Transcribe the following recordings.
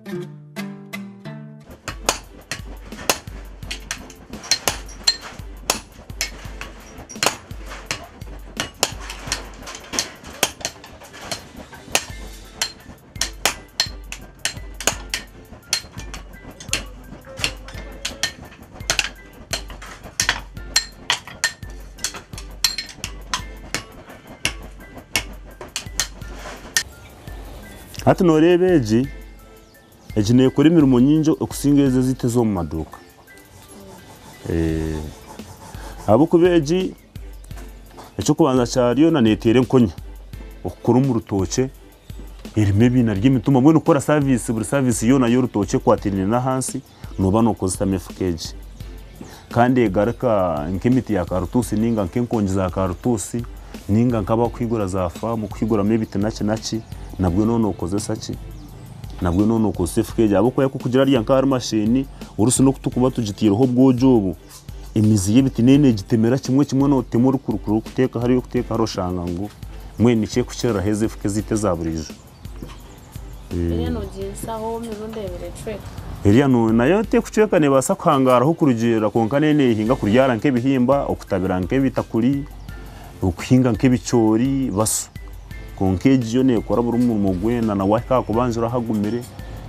Hati norebe eji nekora imirimo nyingi okusinga ezo zite zo mu maduka. Abo kubeji ekyo kubanza cyariyo na netere nkonya okukora mu rutoke irime bina ry'imituma mwe nukora service buri service yo nayo rutoke kwatirine na hansi nuba no kozita mefukeji kandi egaraka nk'imiti ya karutusi ninga nk'enkongi za karutusi ninga nkaba kwigura za famu kwigura mebite naki nabwo none ukozesa ki nabwo none ukosefukeje abo koya kugira rya nkari machine urusi no kutukuba tugitireho bwojobu imizi y'ibiti nene gitemera kimwe no temura kurukuru kuteka hariyo kuteka haroshanga ngo mwe nice kukira heze fuke zite za burijo no gisaho mirundebere trek Eliya no nayo te kuceka ne basa kwangara ho kurugera konka nene hinga kuryara nk'ebihimba okutabira nk'ebitakuri okuhinga nk'ebicori baso konkeji yo ne kora buri mu gwena na waka kubanjura hagumire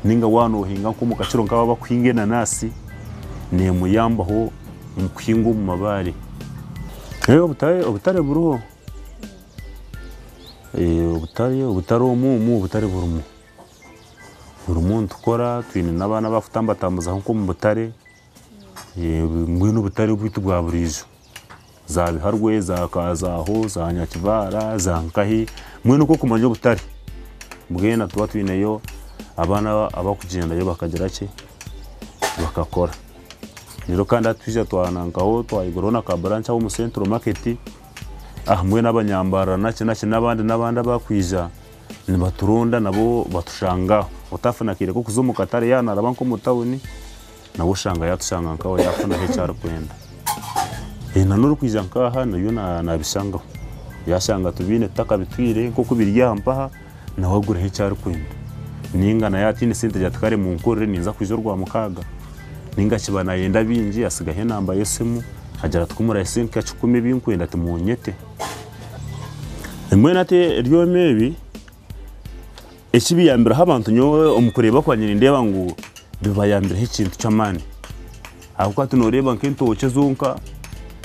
ninga wano hinga ko mu kaciro nkaba bakwinge na nasi ne muyambaho mu kwingo mu mabare obutare buruho obutare mu butare burumu buri muntu ukora twine n'abana bafutambatambuza nko mu butare ngwino butare bwitu bwa burijo za biharwe za kazaho za nyakivara za nkahi mwe nuko kumanje butare bwena tuba twineyo abana abakugenda yo bakagira ki bakakora niro kandi atuje twanangaho twayigorona ka branch aho mu central market mwe n'abanyambara naki n'abandi bakwija ni baturunda nabo batushanga utafuna kire ko kuzo mu Katare yana arabanko mu tawuni nabo shanga yatushanga nkaho yafuna HR kwenda nanuru kwija nkaha nayo nabishanga yashanga tubine taka bitwire nko kubiryamba nawagura HR kwenda ninga na yatine sente jatukare mu nkorere ninza kwizo rwa mukaga ninga kibana yenda binji asigahe namba yesemu hajara twumura esenka 10 binkwenda tumunyete emwenate ryo mebi ekibiyambira abantu nyowe omukureba kwanyira ndeba ngo bibayambira ikintu cyamani ahubwo tunoreba nk'intoke zonka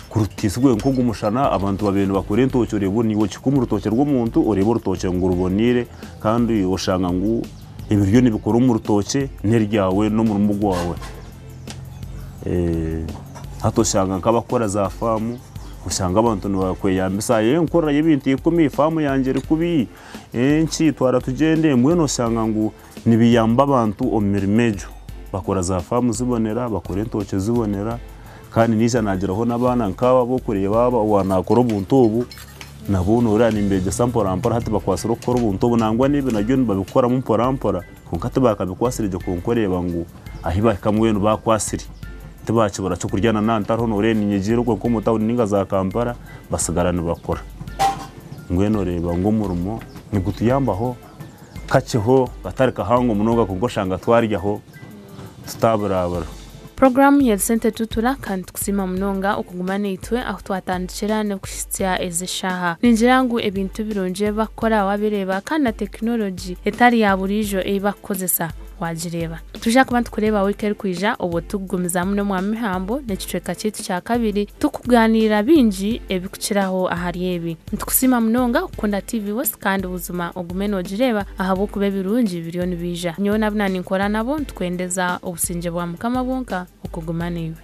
kurutiswe nko gumushana abantu babene bakore intoke rebo niwo kikumura urutoke rw'umuntu ureba urutoke ngo rubonire kandi ushanga ngo ibiryo nibikora mu rutoke neryawe no mu rumugo wawe hato shanga nk'abakora za famu usanga abantu bakweyambisa nkora y'ibintu ikumi famu yanje rikubi enchi twara tugende mwe no shanga ngo nibiyamba abantu omirimejo bakora za famu zibonera bakora intoke zibonera kandi niza nagiraho nabana nkaba bo kureba wanakora ubuntu ubu nabo urani imbeje sampora hati bakwasira ukora ubuntu ubu nangwa nibe nagyo babikora mu porampora kunkate bakabikwasirije kunkoreba ngo ahiba kamwe no bakwasiri tibakibura cyo kuryana nantaro nore ninyegiro ko mutawu ninga za Kampala basigarana bakora ngweno reba ngo murumo nigutuyambaho kaceho gatarika hango munoga kuko shanga twaryaho tutaburabura Program ya Sente Tutura kandi kusima mnonga ukugumane itwe aho twatandikirane kushitya ezeshaha ninjirangu ebintu bironje bakora wabireba kandi technology etari ya burijo ebakozesa wajireba tuja kuba tukureba weekend kwija ubu tugumiza mune mu mihambo n'ikicweka cyitu cya kabiri tukuganira binji ebikukiraho ahari ebi ntukusima mnonga ukunda TV West kandi ubuzima ogumene wajireba ahabo kube birunji biliyoni bija nyo nabunani nkora nabo twendeza obusinje bwa mukama bonka ukugumane iwe